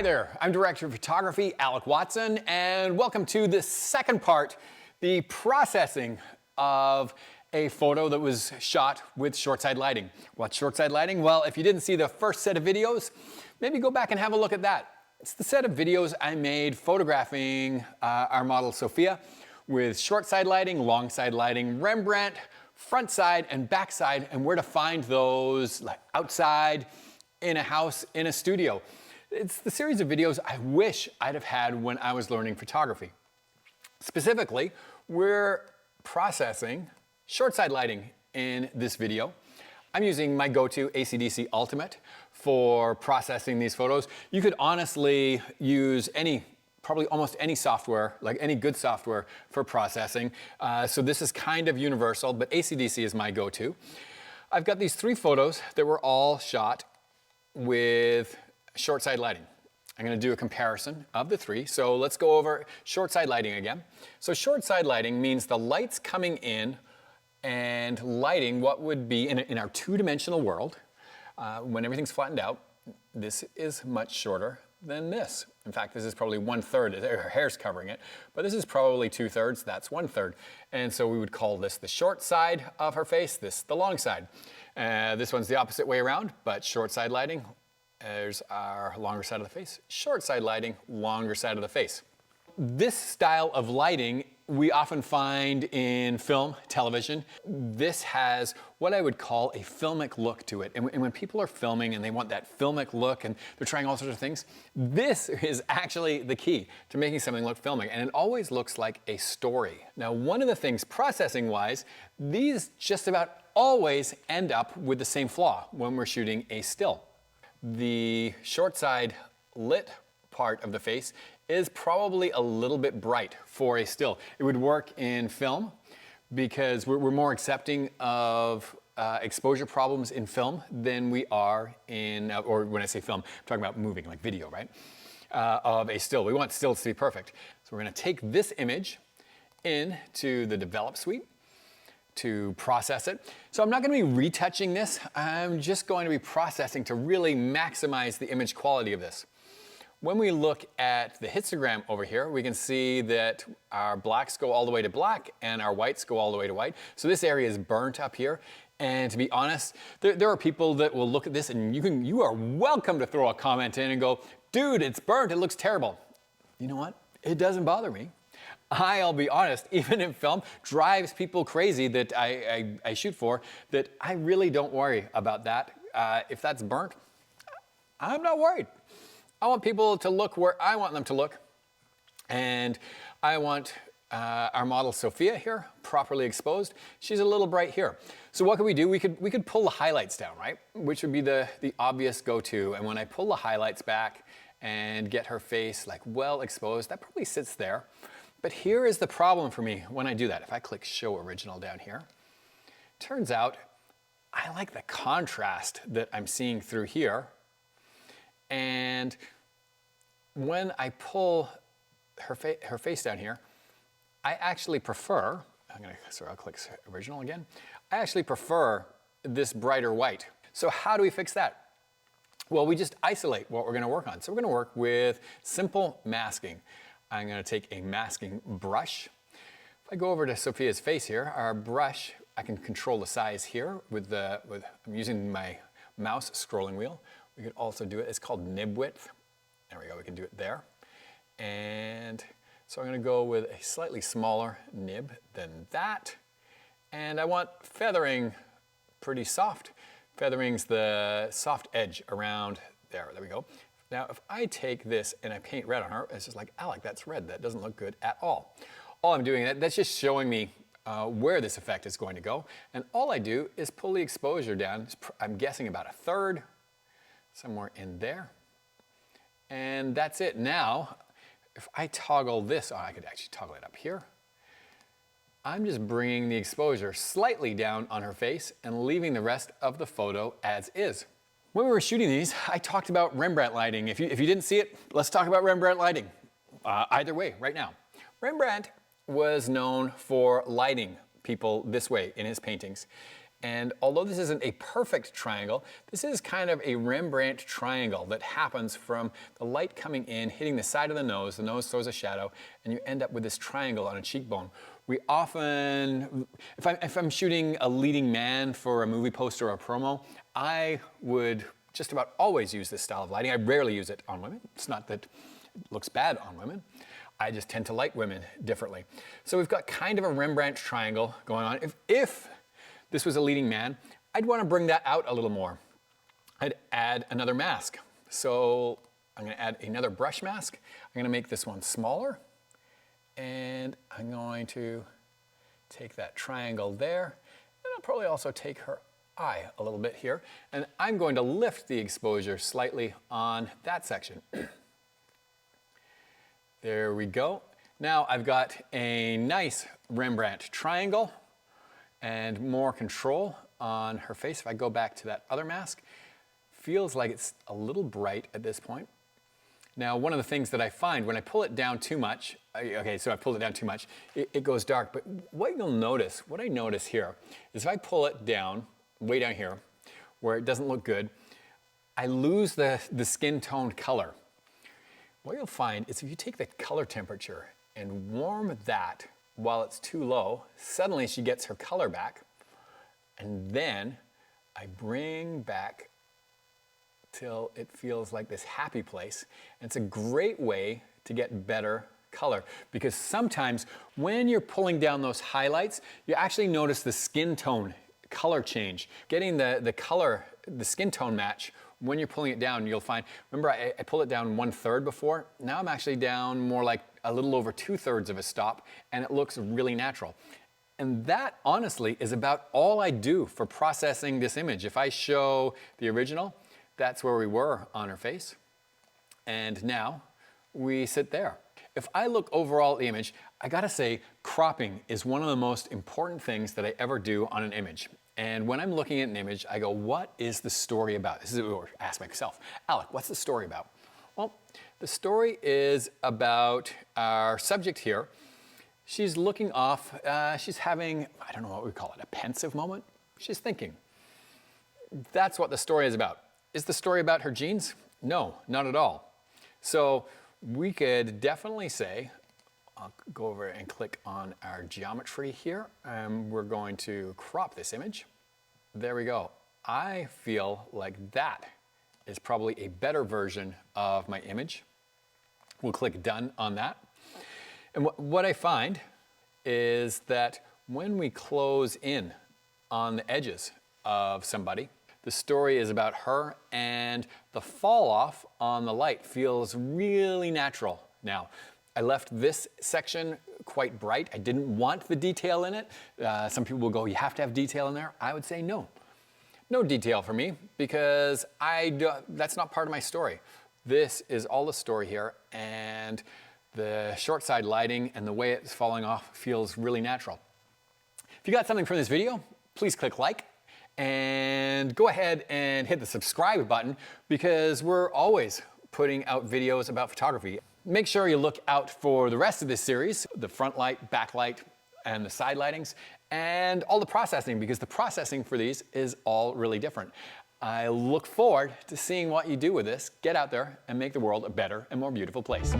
there, I'm Director of Photography, Alec Watson, and welcome to the second part, the processing of a photo that was shot with short-side lighting. What's short-side lighting? Well, if you didn't see the first set of videos, maybe go back and have a look at that. It's the set of videos I made photographing our model Sophia with short-side lighting, long-side lighting, Rembrandt, front side and back side, and where to find those like outside, in a house, in a studio. It's the series of videos I wish I'd have had when I was learning photography. Specifically, we're processing short-side lighting in this video. I'm using my go-to ACDSee Ultimate for processing these photos. You could honestly use probably almost any software, like any good software for processing. So this is kind of universal, but ACDSee is my go-to. I've got these 3 photos that were all shot with short-side lighting. I'm going to do a comparison of the 3. So let's go over short-side lighting again. So short-side lighting means the light's coming in and lighting what would be in our 2-dimensional world. When everything's flattened out, this is much shorter than this. In fact, this is probably 1/3. Her hair's covering it, but this is probably 2/3. That's 1/3. And so we would call this the short side of her face, this the long side. This one's the opposite way around, but short side lighting, there's our longer side of the face. Short side lighting, longer side of the face. This style of lighting we often find in film, television. This has what I would call a filmic look to it. And when people are filming and they want that filmic look and they're trying all sorts of things, this is actually the key to making something look filmic. And it always looks like a story. Now, one of the things processing-wise, these just about always end up with the same flaw when we're shooting a still. The short side lit part of the face is probably a little bit bright for a still. It would work in film because we're more accepting of exposure problems in film than we are in, or when I say film, I'm talking about moving, like video, right? Of a still. We want stills to be perfect. So we're going to take this image into the Develop suite to process it. So I'm not going to be retouching this. I'm just going to be processing to really maximize the image quality of this. When we look at the histogram over here, we can see that our blacks go all the way to black and our whites go all the way to white. So this area is burnt up here. And to be honest, there are people that will look at this and you are welcome to throw a comment in and go, dude, it's burnt, it looks terrible. You know what? It doesn't bother me. I'll be honest, even in film, drives people crazy that I shoot for, that I really don't worry about that. If that's burnt, I'm not worried. I want people to look where I want them to look. And I want our model Sophia here properly exposed. She's a little bright here. So what could we do? We could pull the highlights down, right? Which would be the obvious go-to. And when I pull the highlights back and get her face like well exposed, that probably sits there. But here is the problem for me when I do that. If I click Show Original down here, turns out I like the contrast that I'm seeing through here. And when I pull her face down here, I actually prefer, I'll click Original again. I actually prefer this brighter white. So how do we fix that? Well, we just isolate what we're going to work on. So we're going to work with simple masking. I'm going to take a masking brush. If I go over to Sophia's face here, our brush, I can control the size here I'm using my mouse scrolling wheel. We could also do it, it's called nib width. There we go, we can do it there. And so I'm going to go with a slightly smaller nib than that. And I want feathering pretty soft. Feathering's the soft edge around there. There we go. Now, if I take this and I paint red on her, it's just like, Alec, that's red. That doesn't look good at all. All I'm doing, that's just showing me where this effect is going to go. And all I do is pull the exposure down. I'm guessing about 1/3. Somewhere in there. And that's it. Now, if I toggle this on, I could actually toggle it up here. I'm just bringing the exposure slightly down on her face and leaving the rest of the photo as is. When we were shooting these, I talked about Rembrandt lighting. If you didn't see it, let's talk about Rembrandt lighting. Either way, right now. Rembrandt was known for lighting people this way in his paintings. And although this isn't a perfect triangle, this is kind of a Rembrandt triangle that happens from the light coming in, hitting the side of the nose throws a shadow, and you end up with this triangle on a cheekbone. We often, if I'm shooting a leading man for a movie poster or a promo, I would just about always use this style of lighting. I rarely use it on women. It's not that it looks bad on women. I just tend to light women differently. So we've got kind of a Rembrandt triangle going on. If this was a leading man, I'd want to bring that out a little more. I'd add another mask. So I'm going to add another brush mask. I'm going to make this one smaller. And I'm going to take that triangle there. And I'll probably also take her eye a little bit here. And I'm going to lift the exposure slightly on that section. There we go. Now I've got a nice Rembrandt triangle and more control on her face. If I go back to that other mask, feels like it's a little bright at this point. Now, one of the things that I find when I pull it down too much, okay, so I pulled it down too much, it goes dark. But what I notice here is if I pull it down, way down here, where it doesn't look good, I lose the skin tone color. What you'll find is if you take the color temperature and warm that while it's too low, suddenly she gets her color back. And then I bring back till it feels like this happy place. And it's a great way to get better color, because sometimes when you're pulling down those highlights, you actually notice the skin tone color change. Getting the color, the skin tone match when you're pulling it down, you'll find, remember I pulled it down 1/3 before? Now I'm actually down more like a little over 2/3 of a stop, and it looks really natural. And that, honestly, is about all I do for processing this image. If I show the original, that's where we were on her face. And now we sit there. If I look overall at the image, I gotta say, cropping is one of the most important things that I ever do on an image. And when I'm looking at an image, I go, what is the story about? This is what I ask myself. Alec, what's the story about? Well, the story is about our subject here. She's looking off, she's having, I don't know what we call it, a pensive moment? She's thinking. That's what the story is about. Is the story about her jeans? No, not at all. So we could definitely say, I'll go over and click on our geometry here. We're going to crop this image. There we go. I feel like that is probably a better version of my image. We'll click done on that. And what I find is that when we close in on the edges of somebody, the story is about her, and the fall off on the light feels really natural now. I left this section quite bright. I didn't want the detail in it. Some people will go, you have to have detail in there. I would say no. No detail for me, because that's not part of my story. This is all the story here, and the short side lighting and the way it's falling off feels really natural. If you got something from this video, please click like, and go ahead and hit the subscribe button, because we're always putting out videos about photography. Make sure you look out for the rest of this series, the front light, back light, and the side lightings, and all the processing, because the processing for these is all really different. I look forward to seeing what you do with this. Get out there and make the world a better and more beautiful place.